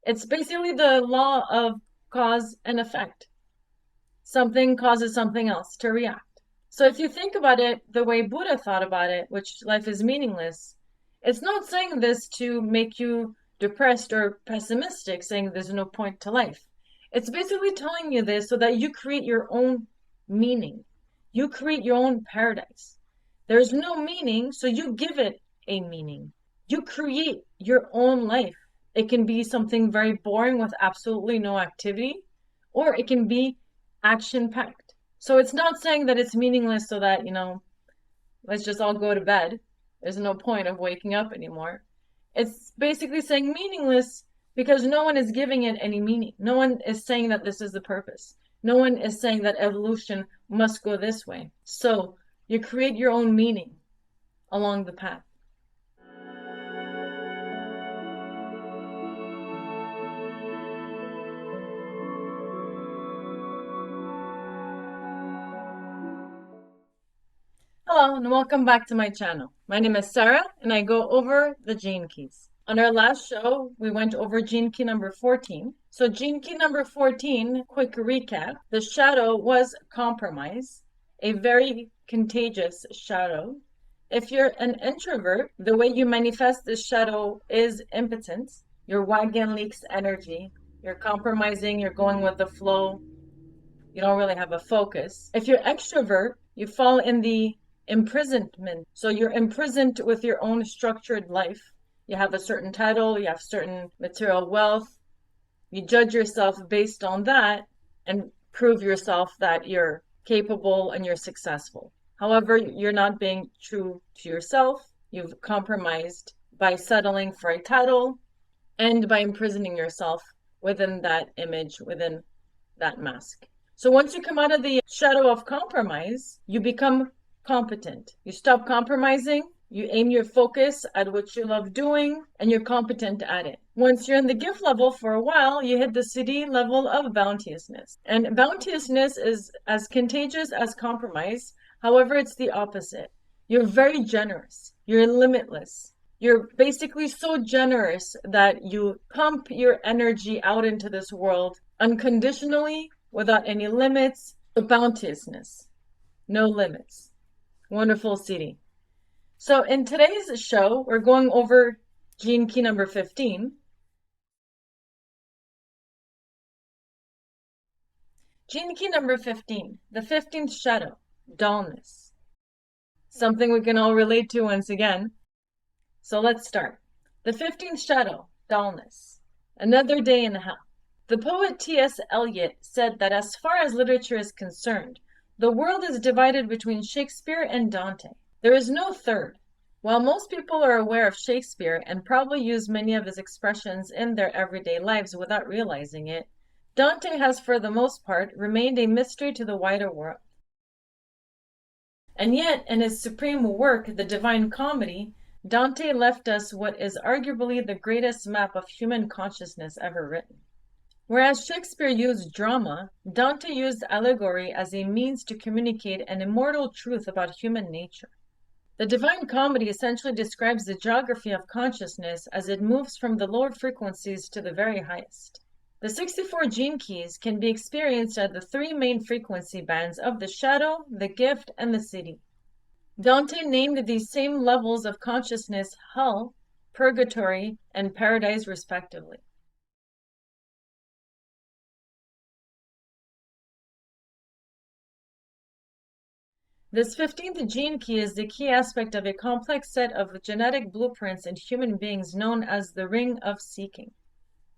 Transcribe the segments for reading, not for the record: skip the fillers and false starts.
It's basically the law of cause and effect. Something causes something else to react. So if you think about it the way Buddha thought about it, which life is meaningless, it's not saying this to make you depressed or pessimistic, saying there's no point to life. It's basically telling you this so that you create your own meaning. You create your own paradise. There's no meaning, so you give it a meaning. You create your own life. It can be something very boring with absolutely no activity, or it can be action packed. So it's not saying that it's meaningless so that, let's just all go to bed. There's no point of waking up anymore. It's basically saying meaningless because no one is giving it any meaning. No one is saying that this is the purpose. No one is saying that evolution must go this way. So you create your own meaning along the path. Hello and welcome back to my channel. My name is Sarah and I go over the gene keys. On our last show, we went over gene key number 14. So gene key number 14, quick recap, the shadow was compromise, a very contagious shadow. If you're an introvert, the way you manifest this shadow is impotence. Your wagon leaks energy. You're compromising, you're going with the flow. You don't really have a focus. If you're extrovert, you fall in the imprisonment. So you're imprisoned with your own structured life. You have a certain title, you have certain material wealth. You judge yourself based on that and prove yourself that you're capable and you're successful. However, you're not being true to yourself. You've compromised by settling for a title and by imprisoning yourself within that image, within that mask. So once you come out of the shadow of compromise, you become competent. You stop compromising, you aim your focus at what you love doing, and you're competent at it. Once you're in the gift level for a while, you hit the Siddhi level of bounteousness. And bounteousness is as contagious as compromise. However, it's the opposite. You're very generous. You're limitless. You're basically so generous that you pump your energy out into this world unconditionally, without any limits. The bounteousness. No limits. Wonderful Siddhi. So in today's show, we're going over gene key number 15. Gene key number 15, the 15th shadow, dullness. Something we can all relate to once again. So let's start. The 15th shadow, dullness. Another day in hell. The poet T.S. Eliot said that as far as literature is concerned, the world is divided between Shakespeare and Dante. There is no third. While most people are aware of Shakespeare and probably use many of his expressions in their everyday lives without realizing it, Dante has for the most part remained a mystery to the wider world. And yet, in his supreme work, The Divine Comedy, Dante left us what is arguably the greatest map of human consciousness ever written. Whereas Shakespeare used drama, Dante used allegory as a means to communicate an immortal truth about human nature. The Divine Comedy essentially describes the geography of consciousness as it moves from the lower frequencies to the very highest. The 64 gene keys can be experienced at the three main frequency bands of the shadow, the gift, and the Siddhi. Dante named these same levels of consciousness hell, purgatory, and paradise respectively. This 15th gene key is the key aspect of a complex set of genetic blueprints in human beings known as the Ring of Seeking.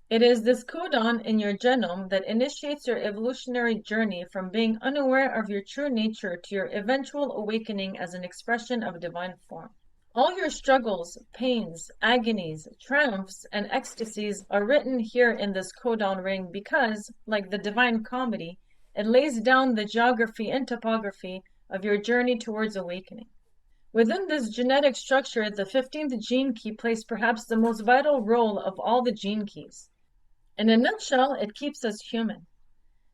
It is this codon in your genome that initiates your evolutionary journey from being unaware of your true nature to your eventual awakening as an expression of divine form. All your struggles, pains, agonies, triumphs, and ecstasies are written here in this codon ring because, like the Divine Comedy, it lays down the geography and topography of your journey towards awakening. Within this genetic structure, the 15th gene key plays perhaps the most vital role of all the gene keys. In a nutshell, it keeps us human.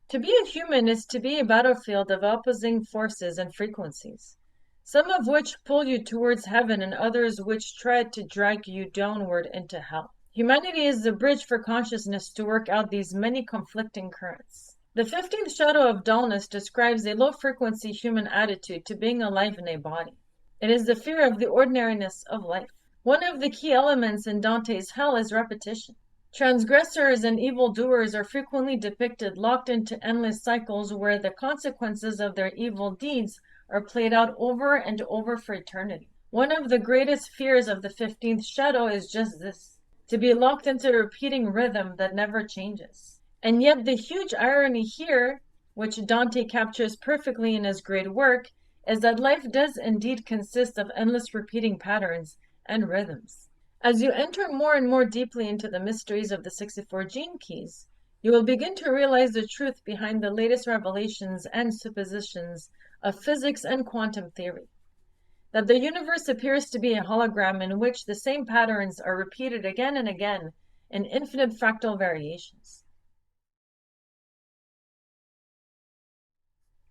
To be a human is to be a battlefield of opposing forces and frequencies, some of which pull you towards heaven and others which try to drag you downward into hell. Humanity is the bridge for consciousness to work out these many conflicting currents. The 15th shadow of dullness describes a low-frequency human attitude to being alive in a body. It is the fear of the ordinariness of life. One of the key elements in Dante's hell is repetition. Transgressors and evildoers are frequently depicted locked into endless cycles where the consequences of their evil deeds are played out over and over for eternity. One of the greatest fears of the 15th shadow is just this: to be locked into a repeating rhythm that never changes. And yet the huge irony here, which Dante captures perfectly in his great work, is that life does indeed consist of endless repeating patterns and rhythms. As you enter more and more deeply into the mysteries of the 64 gene keys, you will begin to realize the truth behind the latest revelations and suppositions of physics and quantum theory. That the universe appears to be a hologram in which the same patterns are repeated again and again in infinite fractal variations.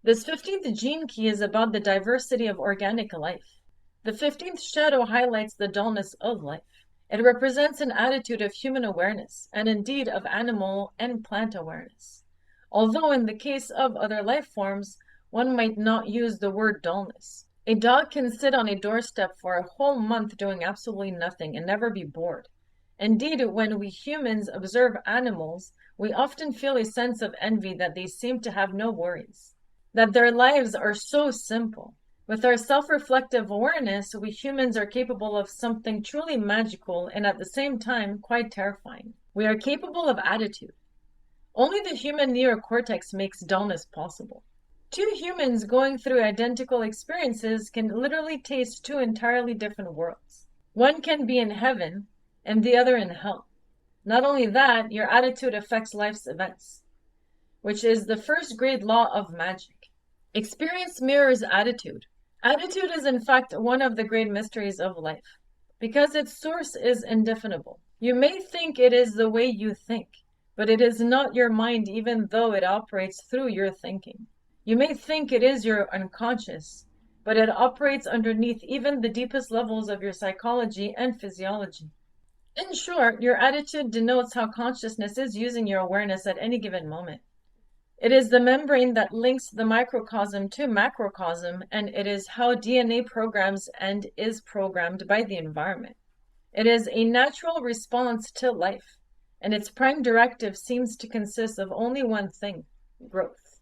This 15th gene key is about the diversity of organic life. The 15th shadow highlights the dullness of life. It represents an attitude of human awareness, and indeed of animal and plant awareness. Although in the case of other life forms, one might not use the word dullness. A dog can sit on a doorstep for a whole month doing absolutely nothing and never be bored. Indeed, when we humans observe animals, we often feel a sense of envy that they seem to have no worries, that their lives are so simple. With our self-reflective awareness, we humans are capable of something truly magical and at the same time quite terrifying. We are capable of attitude. Only the human neocortex makes dullness possible. Two humans going through identical experiences can literally taste two entirely different worlds. One can be in heaven and the other in hell. Not only that, your attitude affects life's events, which is the first great law of magic. Experience mirrors attitude. Attitude is in fact one of the great mysteries of life, because its source is indefinable. You may think it is the way you think, but it is not your mind even though it operates through your thinking. You may think it is your unconscious, but it operates underneath even the deepest levels of your psychology and physiology. In short, your attitude denotes how consciousness is using your awareness at any given moment. It is the membrane that links the microcosm to macrocosm, and it is how DNA programs and is programmed by the environment. It is a natural response to life, and its prime directive seems to consist of only one thing: growth.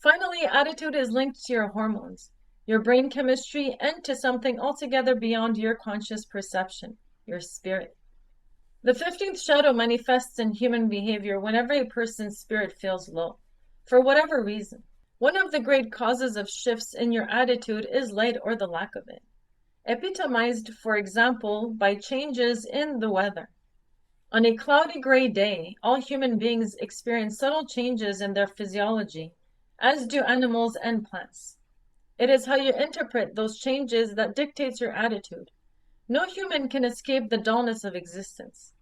Finally, attitude is linked to your hormones, your brain chemistry, and to something altogether beyond your conscious perception, your spirit. The 15th shadow manifests in human behavior whenever a person's spirit feels low, for whatever reason. One of the great causes of shifts in your attitude is light or the lack of it, epitomized, for example, by changes in the weather. On a cloudy gray day, all human beings experience subtle changes in their physiology, as do animals and plants. It is how you interpret those changes that dictates your attitude. No human can escape the dullness of existence.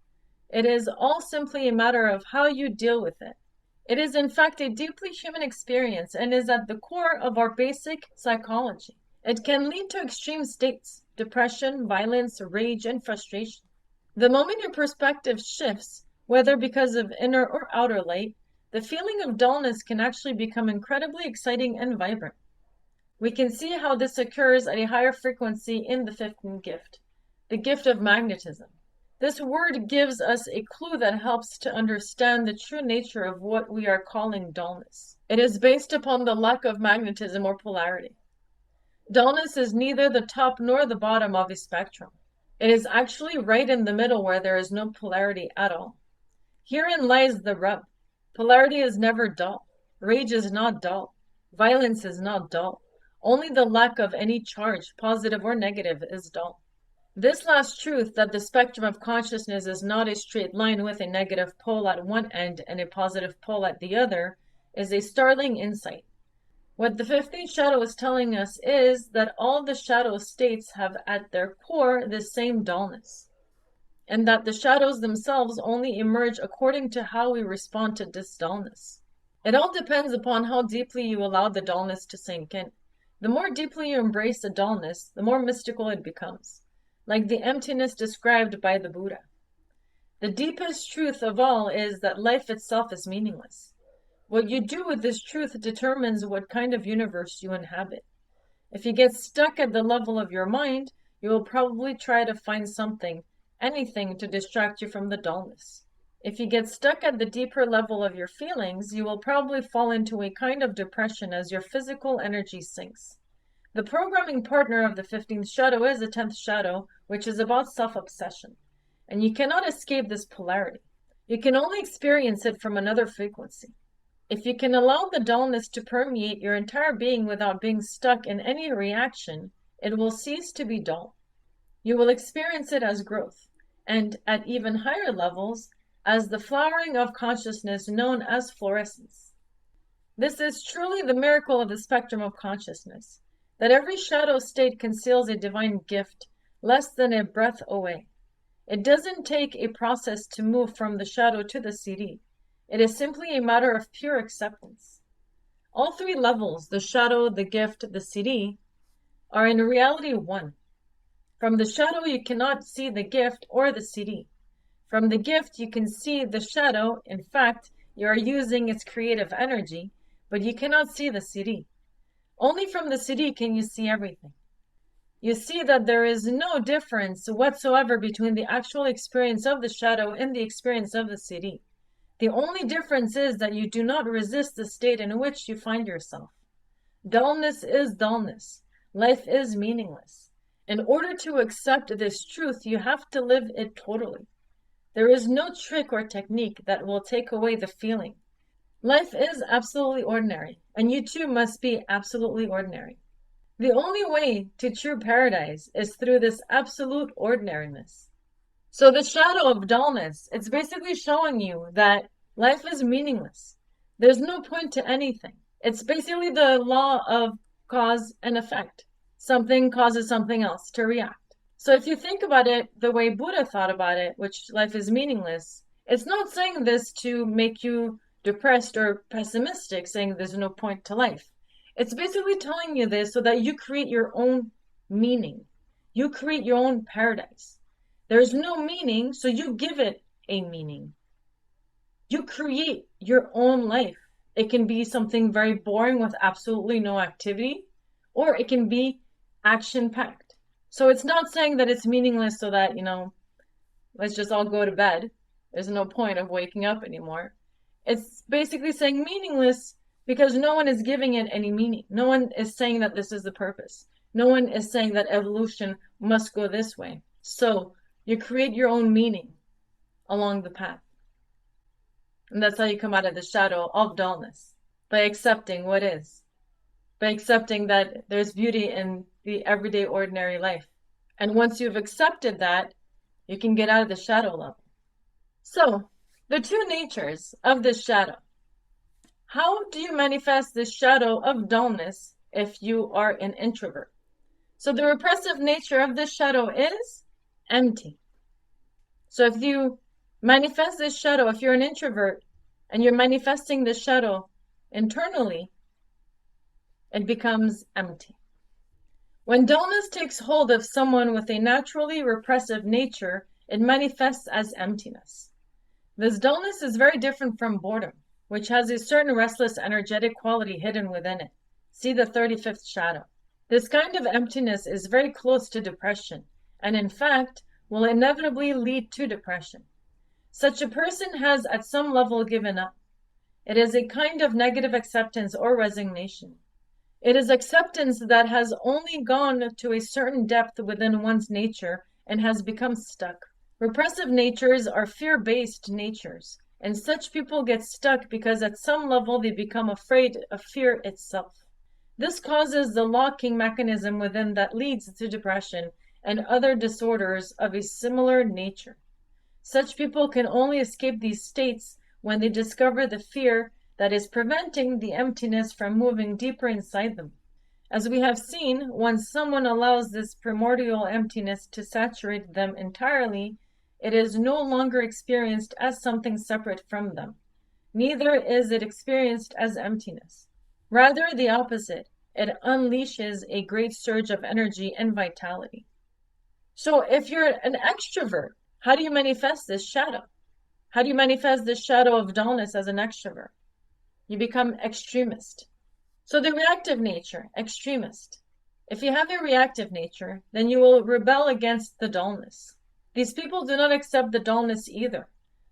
It is all simply a matter of how you deal with it. It is in fact a deeply human experience and is at the core of our basic psychology. It can lead to extreme states: depression, violence, rage, and frustration. The moment your perspective shifts, whether because of inner or outer light, the feeling of dullness can actually become incredibly exciting and vibrant. We can see how this occurs at a higher frequency in the 15th gift, the gift of magnetism. This word gives us a clue that helps to understand the true nature of what we are calling dullness. It is based upon the lack of magnetism or polarity. Dullness is neither the top nor the bottom of a spectrum. It is actually right in the middle where there is no polarity at all. Herein lies the rub. Polarity is never dull. Rage is not dull. Violence is not dull. Only the lack of any charge, positive or negative, is dull. This last truth, that the spectrum of consciousness is not a straight line with a negative pole at one end and a positive pole at the other, is a startling insight. What the 15th shadow is telling us is that all the shadow states have at their core the same dullness, and that the shadows themselves only emerge according to how we respond to this dullness. It all depends upon how deeply you allow the dullness to sink in. The more deeply you embrace the dullness, the more mystical it becomes, like the emptiness described by the Buddha. The deepest truth of all is that life itself is meaningless. What you do with this truth determines what kind of universe you inhabit. If you get stuck at the level of your mind, you will probably try to find something, anything to distract you from the dullness. If you get stuck at the deeper level of your feelings, you will probably fall into a kind of depression as your physical energy sinks. The programming partner of the 15th shadow is the 10th shadow, which is about self-obsession. And you cannot escape this polarity. You can only experience it from another frequency. If you can allow the dullness to permeate your entire being without being stuck in any reaction, it will cease to be dull. You will experience it as growth, and at even higher levels, as the flowering of consciousness known as fluorescence. This is truly the miracle of the spectrum of consciousness, that every shadow state conceals a divine gift less than a breath away. It doesn't take a process to move from the shadow to the Siddhi. It is simply a matter of pure acceptance. All three levels, the shadow, the gift, the Siddhi, are in reality one. From the shadow, you cannot see the gift or the Siddhi. From the gift, you can see the shadow. In fact, you are using its creative energy, but you cannot see the Siddhi. Only from the Siddhi can you see everything. You see that there is no difference whatsoever between the actual experience of the shadow and the experience of the Siddhi. The only difference is that you do not resist the state in which you find yourself. Dullness is dullness. Life is meaningless. In order to accept this truth, you have to live it totally. There is no trick or technique that will take away the feeling. Life is absolutely ordinary, and you too must be absolutely ordinary. The only way to true paradise is through this absolute ordinariness. So the shadow of dullness, it's basically showing you that life is meaningless. There's no point to anything. It's basically the law of cause and effect. Something causes something else to react. So if you think about it the way Buddha thought about it, which life is meaningless, it's not saying this to make you depressed or pessimistic, saying there's no point to life. It's basically telling you this so that you create your own meaning. You create your own paradise. There's no meaning, so you give it a meaning. You create your own life. It can be something very boring with absolutely no activity, or it can be action-packed. So it's not saying that it's meaningless so that, let's just all go to bed. There's no point of waking up anymore. It's basically saying meaningless because no one is giving it any meaning. No one is saying that this is the purpose. No one is saying that evolution must go this way. So you create your own meaning along the path. And that's how you come out of the shadow of dullness, by accepting what is, by accepting that there's beauty in the everyday ordinary life. And once you've accepted that, you can get out of the shadow level. So the two natures of this shadow. How do you manifest this shadow of dullness if you are an introvert? So the repressive nature of this shadow is empty. So if you manifest this shadow, if you're an introvert and you're manifesting this shadow internally, it becomes empty. When dullness takes hold of someone with a naturally repressive nature, it manifests as emptiness. This dullness is very different from boredom, which has a certain restless, energetic quality hidden within it. See the 35th shadow. This kind of emptiness is very close to depression, and in fact, will inevitably lead to depression. Such a person has at some level given up. It is a kind of negative acceptance or resignation. It is acceptance that has only gone to a certain depth within one's nature and has become stuck. Repressive natures are fear-based natures, and such people get stuck because at some level they become afraid of fear itself. This causes the locking mechanism within that leads to depression and other disorders of a similar nature. Such people can only escape these states when they discover the fear that is preventing the emptiness from moving deeper inside them. As we have seen, once someone allows this primordial emptiness to saturate them entirely, it is no longer experienced as something separate from them. Neither is it experienced as emptiness. Rather, the opposite. It unleashes a great surge of energy and vitality. So if you're an extrovert, How do you manifest this shadow? How do you manifest this shadow of dullness as an extrovert? You become extremist. So the reactive nature, extremist. If you have a reactive nature, then you will rebel against the dullness. These people do not accept the dullness either,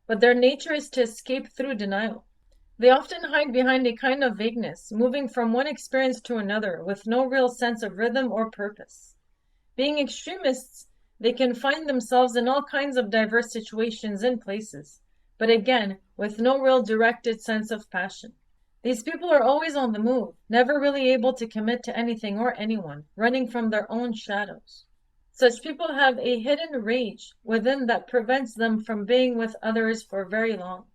but their nature is to escape through denial. They often hide behind a kind of vagueness, moving from one experience to another with no real sense of rhythm or purpose. Being extremists, they can find themselves in all kinds of diverse situations and places, but again, with no real directed sense of passion. These people are always on the move, never really able to commit to anything or anyone, running from their own shadows. Such people have a hidden rage within that prevents them from being with others for very long.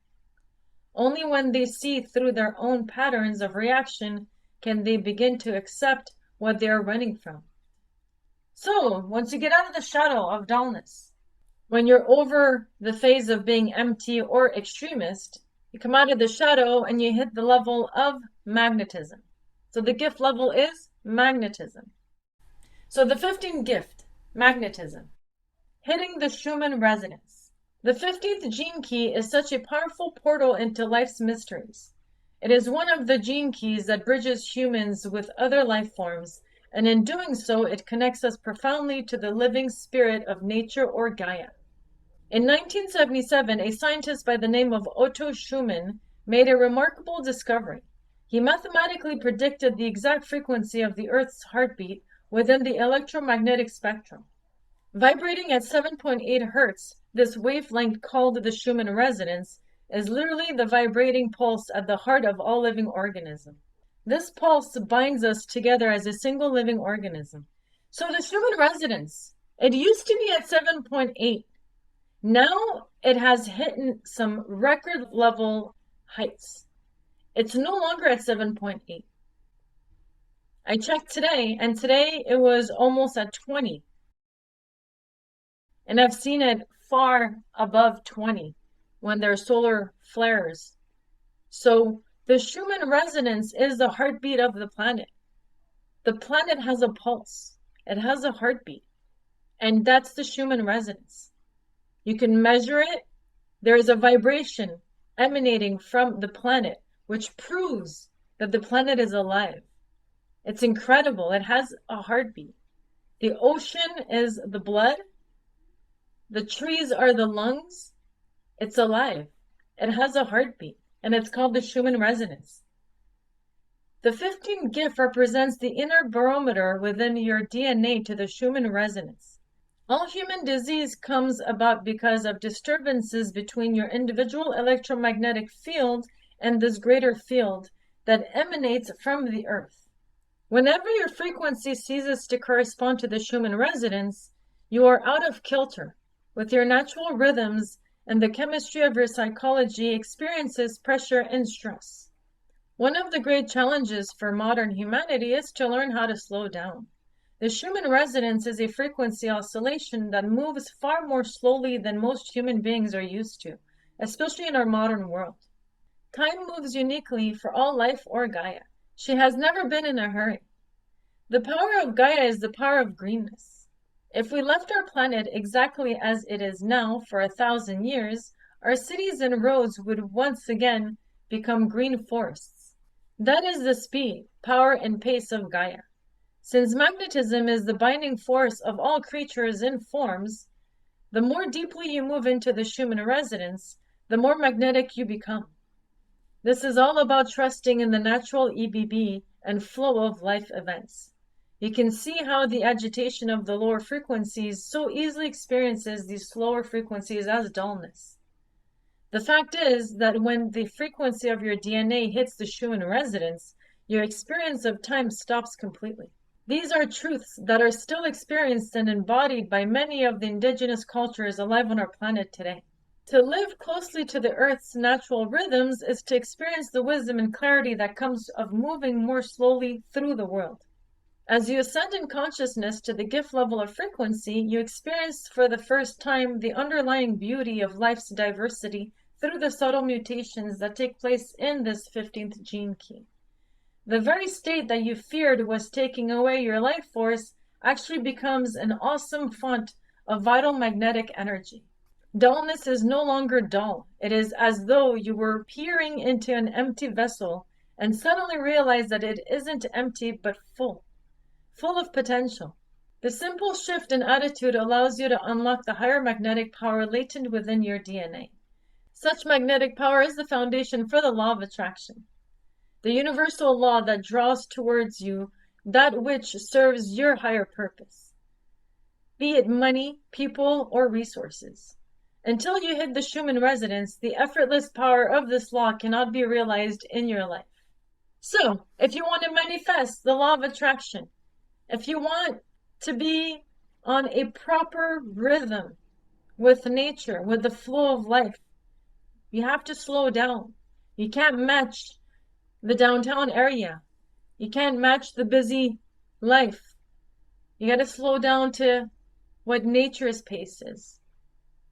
Only when they see through their own patterns of reaction can they begin to accept what they are running from. So, once you get out of the shadow of dullness, when you're over the phase of being empty or extremist, you come out of the shadow and you hit the level of magnetism. So the gift level is magnetism. So the 15th gift, magnetism, hitting the Schumann resonance. The 15th gene key is such a powerful portal into life's mysteries. It is one of the gene keys that bridges humans with other life forms, and in doing so, it connects us profoundly to the living spirit of nature or Gaia. In 1977, a scientist by the name of Otto Schumann made a remarkable discovery. He mathematically predicted the exact frequency of the Earth's heartbeat within the electromagnetic spectrum. Vibrating at 7.8 hertz, this wavelength called the Schumann resonance is literally the vibrating pulse at the heart of all living organism. This pulse binds us together as a single living organism. So the Schumann resonance, it used to be at 7.8. Now it has hit some record level heights. It's no longer at 7.8. I checked today, and today it was almost at 20. And I've seen it far above 20 when there are solar flares. So the Schumann resonance is the heartbeat of the planet. The planet has a pulse. It has a heartbeat. And that's the Schumann resonance. You can measure it. There is a vibration emanating from the planet, which proves that the planet is alive. It's incredible. It has a heartbeat. The ocean is the blood. The trees are the lungs. It's alive. It has a heartbeat, and it's called the Schumann resonance. The 15th gift represents the inner barometer within your DNA to the Schumann resonance. All human disease comes about because of disturbances between your individual electromagnetic field and this greater field that emanates from the earth. Whenever your frequency ceases to correspond to the Schumann resonance, you are out of kilter with your natural rhythms, and the chemistry of your psychology experiences pressure and stress. One of the great challenges for modern humanity is to learn how to slow down. The Schumann resonance is a frequency oscillation that moves far more slowly than most human beings are used to, especially in our modern world. Time moves uniquely for all life or Gaia. She has never been in a hurry. The power of Gaia is the power of greenness. If we left our planet exactly as it is now for 1,000 years, our cities and roads would once again become green forests. That is the speed, power, and pace of Gaia. Since magnetism is the binding force of all creatures and forms, the more deeply you move into the Schumann resonance, the more magnetic you become. This is all about trusting in the natural EBB and flow of life events. You can see how the agitation of the lower frequencies so easily experiences these slower frequencies as dullness. The fact is that when the frequency of your DNA hits the Schumann resonance, your experience of time stops completely. These are truths that are still experienced and embodied by many of the indigenous cultures alive on our planet today. To live closely to the Earth's natural rhythms is to experience the wisdom and clarity that comes of moving more slowly through the world. As you ascend in consciousness to the gift level of frequency, you experience for the first time the underlying beauty of life's diversity through the subtle mutations that take place in this 15th gene key. The very state that you feared was taking away your life force actually becomes an awesome font of vital magnetic energy. Dullness is no longer dull. It is as though you were peering into an empty vessel and suddenly realize that it isn't empty but full of potential. The simple shift in attitude allows you to unlock the higher magnetic power latent within your DNA. Such magnetic power is the foundation for the law of attraction, the universal law that draws towards you that which serves your higher purpose, be it money, people, or resources. Until you hit the Schumann resonance, the effortless power of this law cannot be realized in your life. So, if you want to manifest the law of attraction, if you want to be on a proper rhythm with nature, with the flow of life, you have to slow down. You can't match the downtown area. You can't match the busy life. You got to slow down to what nature's pace is,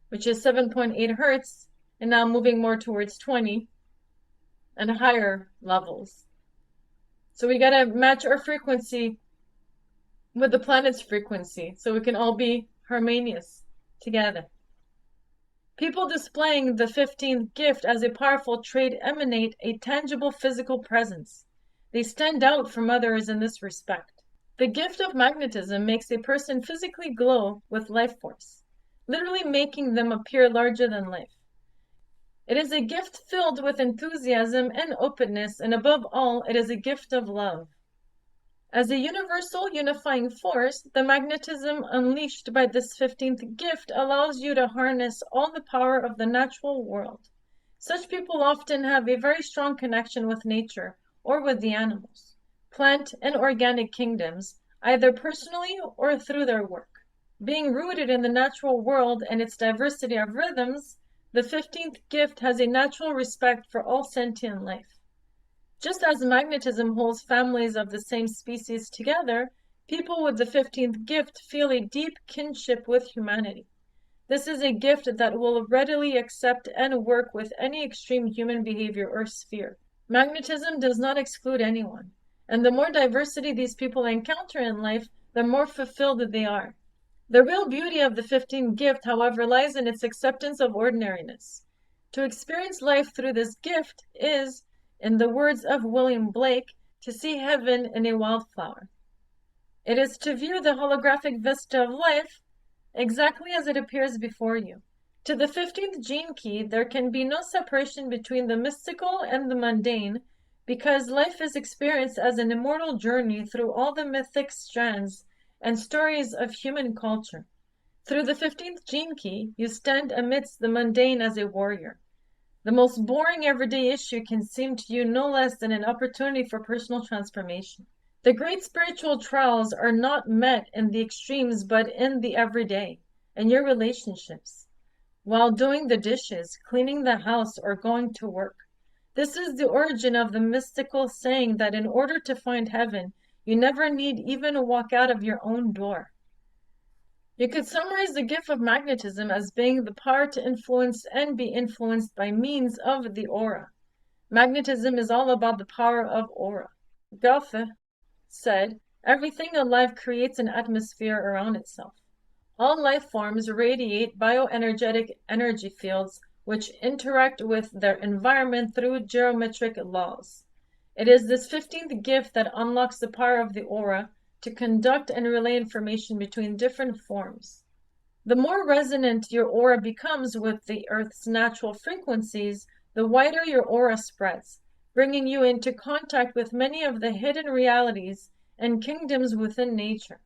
which is 7.8 hertz, and now moving more towards 20 and higher levels. So we got to match our frequency with the planet's frequency so we can all be harmonious together. People displaying the 15th gift as a powerful trait emanate a tangible physical presence. They stand out from others in this respect. The gift of magnetism makes a person physically glow with life force, literally making them appear larger than life. It is a gift filled with enthusiasm and openness, and above all, it is a gift of love. As a universal unifying force, the magnetism unleashed by this 15th gift allows you to harness all the power of the natural world. Such people often have a very strong connection with nature or with the animals, plant and organic kingdoms, either personally or through their work. Being rooted in the natural world and its diversity of rhythms, the 15th gift has a natural respect for all sentient life. Just as magnetism holds families of the same species together, people with the 15th gift feel a deep kinship with humanity. This is a gift that will readily accept and work with any extreme human behavior or sphere. Magnetism does not exclude anyone, and the more diversity these people encounter in life, the more fulfilled they are. The real beauty of the 15th gift, however, lies in its acceptance of ordinariness. To experience life through this gift is, in the words of William Blake, to see heaven in a wildflower. It is to view the holographic vista of life exactly as it appears before you. To the 15th gene key, there can be no separation between the mystical and the mundane, because life is experienced as an immortal journey through all the mythic strands and stories of human culture. Through the 15th gene key, you stand amidst the mundane as a warrior. The most boring everyday issue can seem to you no less than an opportunity for personal transformation. The great spiritual trials are not met in the extremes, but in the everyday, in your relationships, while doing the dishes, cleaning the house, or going to work. This is the origin of the mystical saying that in order to find heaven, you never need even walk out of your own door. You could summarize the gift of magnetism as being the power to influence and be influenced by means of the aura. Magnetism is all about the power of aura. Goethe said, "Everything alive creates an atmosphere around itself. All life forms radiate bioenergetic energy fields which interact with their environment through geometric laws. It is this 15th gift that unlocks the power of the aura to conduct and relay information between different forms. The more resonant your aura becomes with the Earth's natural frequencies, the wider your aura spreads, bringing you into contact with many of the hidden realities and kingdoms within nature.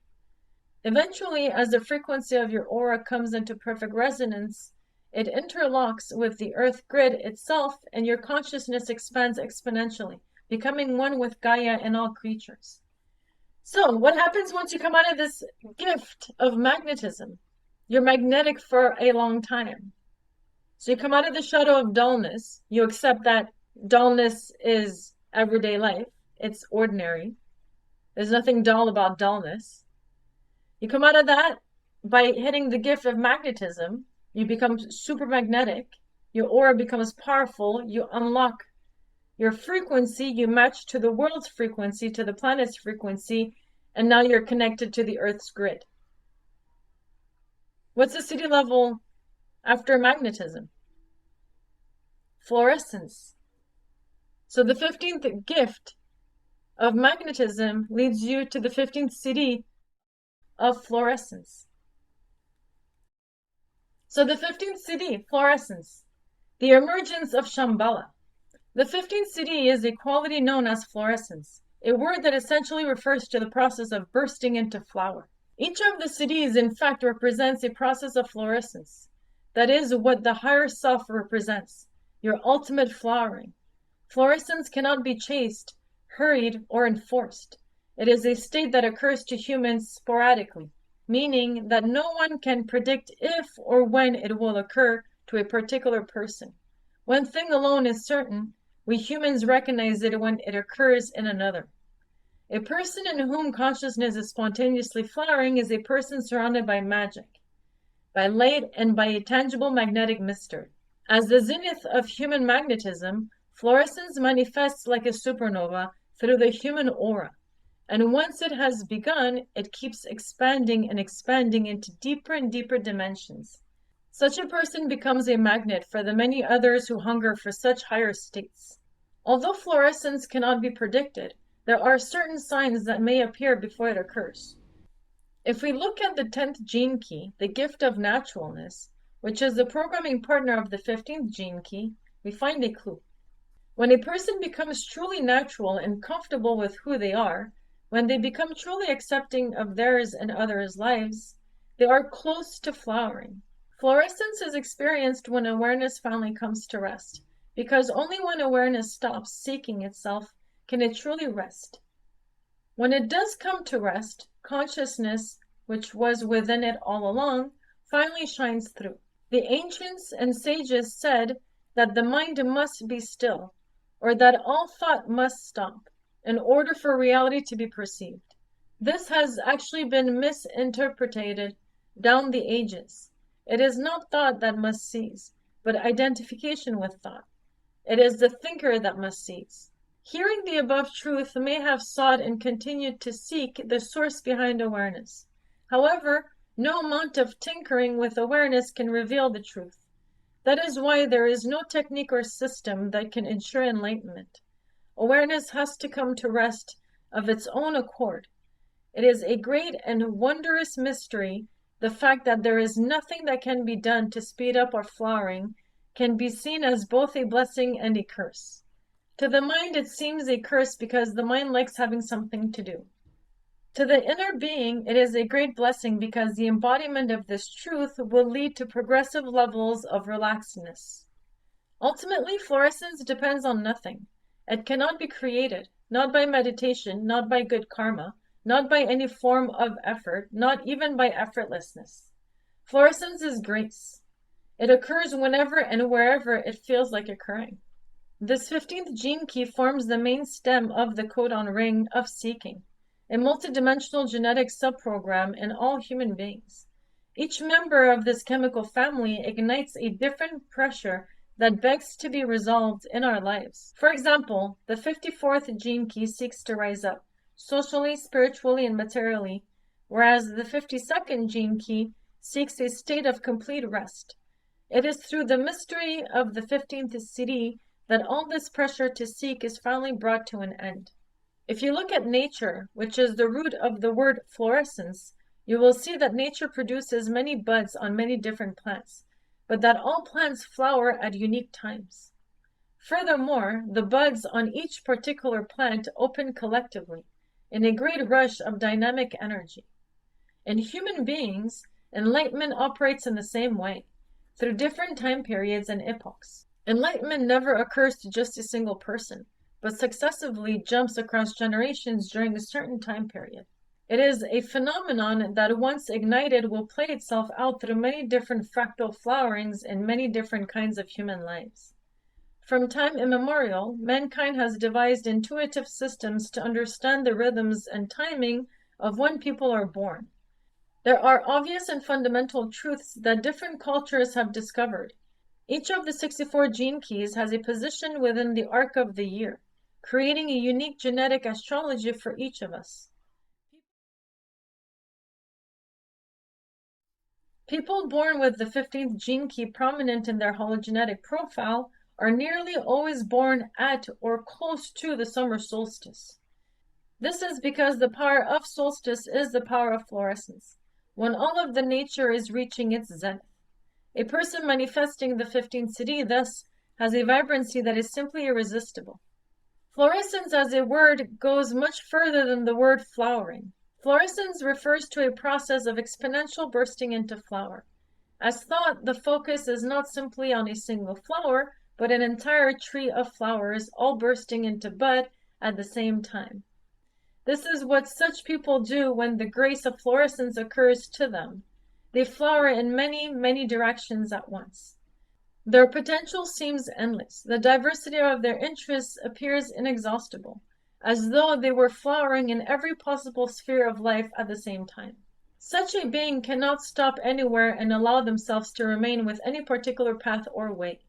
Eventually, as the frequency of your aura comes into perfect resonance, it interlocks with the Earth grid itself, and your consciousness expands exponentially, becoming one with Gaia and all creatures." So, what happens once you come out of this gift of magnetism? You're magnetic for a long time. So you come out of the shadow of dullness. You accept that dullness is everyday life. It's ordinary. There's nothing dull about dullness. You come out of that by hitting the gift of magnetism. You become super magnetic. Your aura becomes powerful. You unlock your frequency, you match to the world's frequency, to the planet's frequency, and now you're connected to the Earth's grid. What's the Siddhi level after magnetism, fluorescence. So the 15th gift of magnetism leads you to the 15th Siddhi of fluorescence. So the 15th Siddhi, fluorescence, the emergence of Shambhala. The 15th Siddhi is a quality known as fluorescence, a word that essentially refers to the process of bursting into flower. Each of the Siddhis, in fact, represents a process of fluorescence. That is what the higher self represents, your ultimate flowering. Fluorescence cannot be chased, hurried, or enforced. It is a state that occurs to humans sporadically, meaning that no one can predict if or when it will occur to a particular person. One thing alone is certain: we humans recognize it when it occurs in another. A person in whom consciousness is spontaneously flowering is a person surrounded by magic, by light, and by a tangible magnetic mystery. As the zenith of human magnetism, fluorescence manifests like a supernova through the human aura, and once it has begun, it keeps expanding and expanding into deeper and deeper dimensions. Such a person becomes a magnet for the many others who hunger for such higher states. Although fluorescence cannot be predicted, there are certain signs that may appear before it occurs. If we look at the 10th gene key, the gift of naturalness, which is the programming partner of the 15th gene key, we find a clue. When a person becomes truly natural and comfortable with who they are, when they become truly accepting of theirs and others' lives, they are close to flowering. Fluorescence is experienced when awareness finally comes to rest, because only when awareness stops seeking itself can it truly rest. When it does come to rest, consciousness, which was within it all along, finally shines through. The ancients and sages said that the mind must be still, or that all thought must stop, in order for reality to be perceived. This has actually been misinterpreted down the ages. It is not thought that must cease, but identification with thought. It is the thinker that must cease. Hearing the above truth may have sought and continued to seek the source behind awareness. However, no amount of tinkering with awareness can reveal the truth. That is why there is no technique or system that can ensure enlightenment. Awareness has to come to rest of its own accord. It is a great and wondrous mystery. The fact that there is nothing that can be done to speed up our flowering can be seen as both a blessing and a curse. To the mind, it seems a curse because the mind likes having something to do. To the inner being, it is a great blessing because the embodiment of this truth will lead to progressive levels of relaxedness. Ultimately, fluorescence depends on nothing. It cannot be created, not by meditation, not by good karma, not by any form of effort, not even by effortlessness. Fluorescence is grace. It occurs whenever and wherever it feels like occurring. This 15th gene key forms the main stem of the codon ring of seeking, a multidimensional genetic subprogram in all human beings. Each member of this chemical family ignites a different pressure that begs to be resolved in our lives. For example, the 54th gene key seeks to rise up, socially, spiritually, and materially, whereas the 52nd gene key seeks a state of complete rest. It is through the mystery of the 15th Siddhi that all this pressure to seek is finally brought to an end. If you look at nature, which is the root of the word fluorescence, you will see that nature produces many buds on many different plants, but that all plants flower at unique times. Furthermore, the buds on each particular plant open collectively, in a great rush of dynamic energy. In human beings, enlightenment operates in the same way, through different time periods and epochs. Enlightenment never occurs to just a single person, but successively jumps across generations during a certain time period. It is a phenomenon that once ignited will play itself out through many different fractal flowerings in many different kinds of human lives. From time immemorial, mankind has devised intuitive systems to understand the rhythms and timing of when people are born. There are obvious and fundamental truths that different cultures have discovered. Each of the 64 gene keys has a position within the arc of the year, creating a unique genetic astrology for each of us. People born with the 15th gene key prominent in their hologenetic profile are nearly always born at or close to the summer solstice. This is because the power of solstice is the power of fluorescence, when all of the nature is reaching its zenith. A person manifesting the 15th Siddhi thus has a vibrancy that is simply irresistible. Fluorescence as a word goes much further than the word flowering. Fluorescence refers to a process of exponential bursting into flower. As thought, the focus is not simply on a single flower, but an entire tree of flowers all bursting into bud at the same time. This is what such people do when the grace of fluorescence occurs to them. They flower in many, many directions at once. Their potential seems endless. The diversity of their interests appears inexhaustible, as though they were flowering in every possible sphere of life at the same time. Such a being cannot stop anywhere and allow themselves to remain with any particular path or way.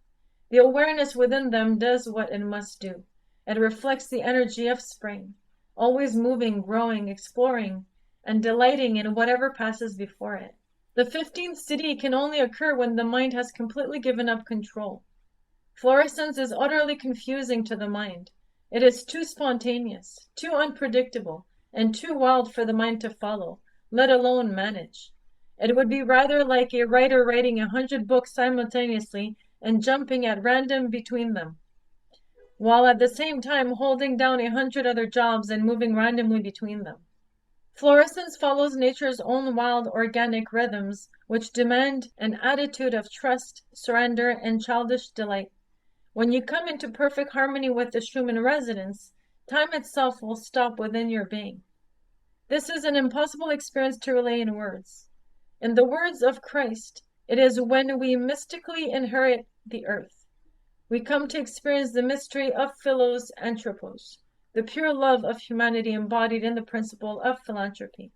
The awareness within them does what it must do. It reflects the energy of spring, always moving, growing, exploring, and delighting in whatever passes before it. The 15th Siddhi can only occur when the mind has completely given up control. Fluorescence is utterly confusing to the mind. It is too spontaneous, too unpredictable, and too wild for the mind to follow, let alone manage. It would be rather like a writer writing 100 books simultaneously and jumping at random between them, while at the same time holding down 100 other jobs and moving randomly between them. Fluorescence follows nature's own wild organic rhythms, which demand an attitude of trust, surrender, and childish delight. When you come into perfect harmony with the Schumann resonance, time itself will stop within your being. This is an impossible experience to relay in words. In the words of Christ, it is when we mystically inherit the earth. We come to experience the mystery of philos anthropos, the pure love of humanity embodied in the principle of philanthropy.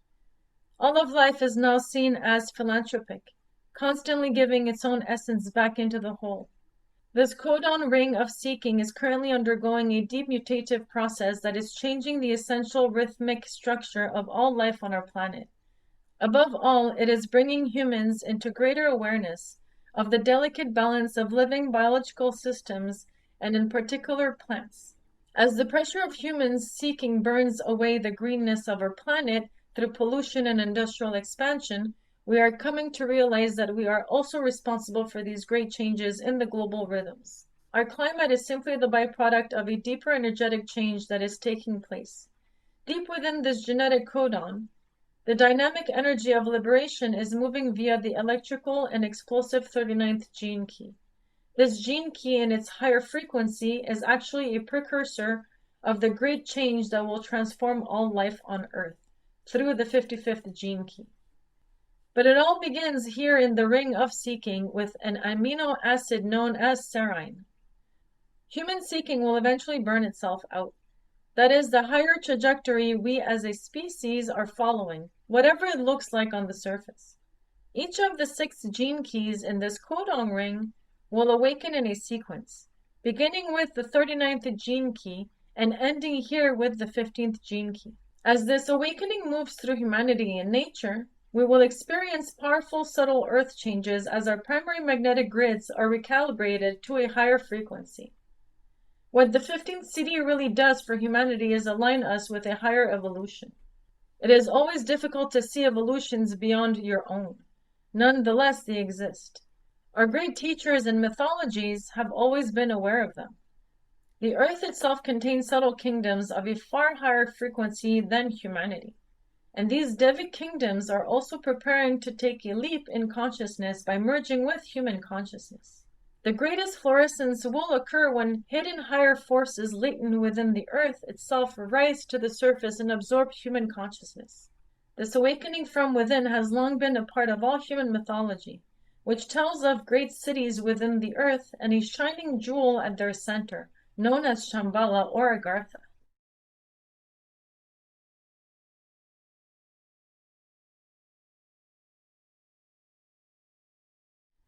All of life is now seen as philanthropic, constantly giving its own essence back into the whole. This codon ring of seeking is currently undergoing a deep mutative process that is changing the essential rhythmic structure of all life on our planet. Above all, it is bringing humans into greater awareness of the delicate balance of living biological systems, and in particular plants. As the pressure of humans seeking burns away the greenness of our planet through pollution and industrial expansion, we are coming to realize that we are also responsible for these great changes in the global rhythms. Our climate is simply the byproduct of a deeper energetic change that is taking place. Deep within this genetic codon, the dynamic energy of liberation is moving via the electrical and explosive 39th gene key. This gene key in its higher frequency is actually a precursor of the great change that will transform all life on Earth through the 55th gene key. But it all begins here in the ring of seeking with an amino acid known as serine. Human seeking will eventually burn itself out. That is the higher trajectory we as a species are following, whatever it looks like on the surface. Each of the 6 gene keys in this codon ring will awaken in a sequence, beginning with the 39th gene key and ending here with the 15th gene key. As this awakening moves through humanity and nature, we will experience powerful subtle earth changes as our primary magnetic grids are recalibrated to a higher frequency. What the 15th Siddhi really does for humanity is align us with a higher evolution. It is always difficult to see evolutions beyond your own. Nonetheless, they exist. Our great teachers and mythologies have always been aware of them. The earth itself contains subtle kingdoms of a far higher frequency than humanity. And these Devic kingdoms are also preparing to take a leap in consciousness by merging with human consciousness. The greatest fluorescence will occur when hidden higher forces latent within the earth itself rise to the surface and absorb human consciousness. This awakening from within has long been a part of all human mythology, which tells of great cities within the earth and a shining jewel at their center, known as Shambhala or Agartha.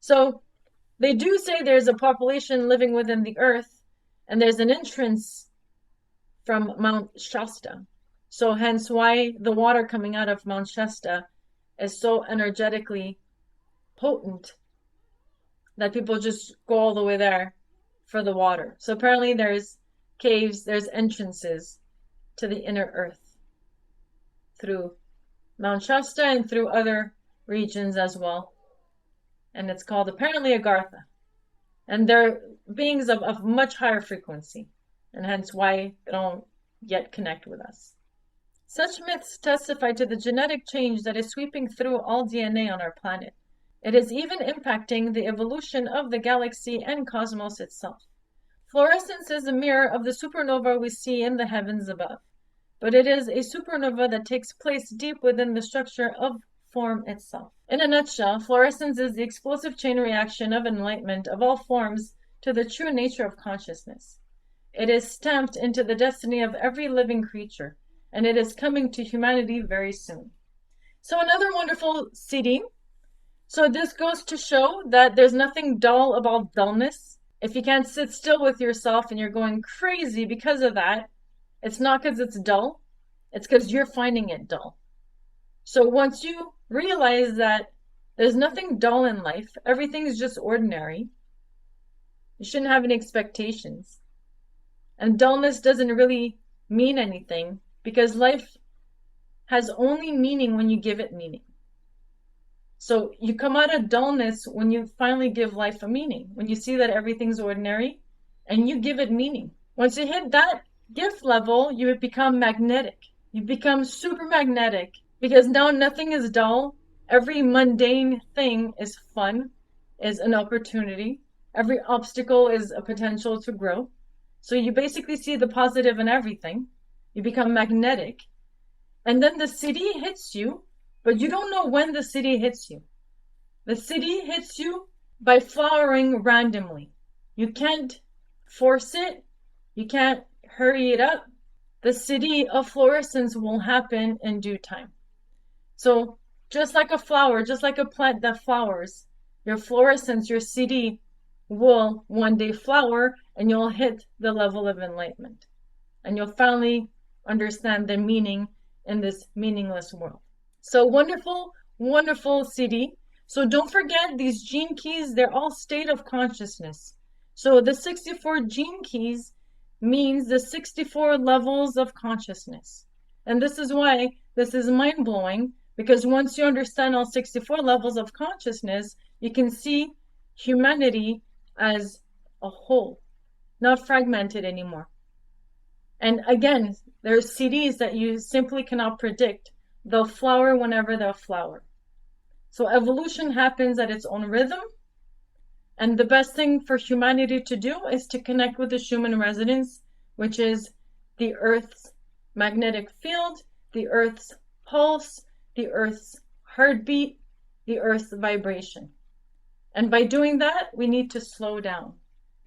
So, they do say there's a population living within the earth, and there's an entrance from Mount Shasta. So hence why the water coming out of Mount Shasta is so energetically potent that people just go all the way there for the water. So apparently there's caves, there's entrances to the inner earth through Mount Shasta and through other regions as well. And it's called apparently Agartha. And they're beings of much higher frequency, and hence why they don't yet connect with us. Such myths testify to the genetic change that is sweeping through all DNA on our planet. It is even impacting the evolution of the galaxy and cosmos itself. Fluorescence is a mirror of the supernova we see in the heavens above, but it is a supernova that takes place deep within the structure of form itself. In a nutshell, fluorescence is the explosive chain reaction of enlightenment of all forms to the true nature of consciousness. It is stamped into the destiny of every living creature, and it is coming to humanity very soon. So another wonderful Siddhi. So this goes to show that there's nothing dull about dullness. If you can't sit still with yourself and you're going crazy because of that, it's not because it's dull, it's because you're finding it dull. So once you realize that there's nothing dull in life, everything is just ordinary, you shouldn't have any expectations. And dullness doesn't really mean anything, because life has only meaning when you give it meaning. So you come out of dullness when you finally give life a meaning, when you see that everything's ordinary and you give it meaning. Once you hit that gift level, you become magnetic. You become super magnetic, because now nothing is dull. Every mundane thing is fun, is an opportunity. Every obstacle is a potential to grow. So you basically see the positive in everything. You become magnetic. And then the Siddhi hits you, but you don't know when the Siddhi hits you. The Siddhi hits you by flowering randomly. You can't force it. You can't hurry it up. The Siddhi of fluorescence will happen in due time. So just like a flower, just like a plant that flowers, your fluorescence, your Siddhi will one day flower, and you'll hit the level of enlightenment. And you'll finally understand the meaning in this meaningless world. So wonderful, wonderful Siddhi. So don't forget these gene keys, they're all state of consciousness. So the 64 gene keys means the 64 levels of consciousness. And this is why this is mind-blowing, because once you understand all 64 levels of consciousness, you can see humanity as a whole, not fragmented anymore. And again, there are Siddhis that you simply cannot predict. They'll flower whenever they'll flower. So evolution happens at its own rhythm. And the best thing for humanity to do is to connect with the Schumann resonance, which is the Earth's magnetic field, the Earth's pulse, the Earth's heartbeat, the Earth's vibration. And by doing that, we need to slow down,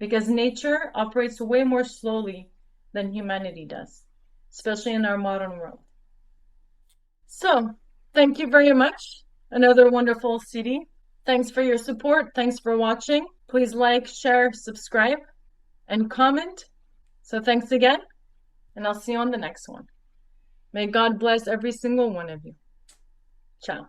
because nature operates way more slowly than humanity does, especially in our modern world. So, thank you very much. Another wonderful Siddhi. Thanks for your support. Thanks for watching. Please like, share, subscribe, and comment. So thanks again, and I'll see you on the next one. May God bless every single one of you. Ciao.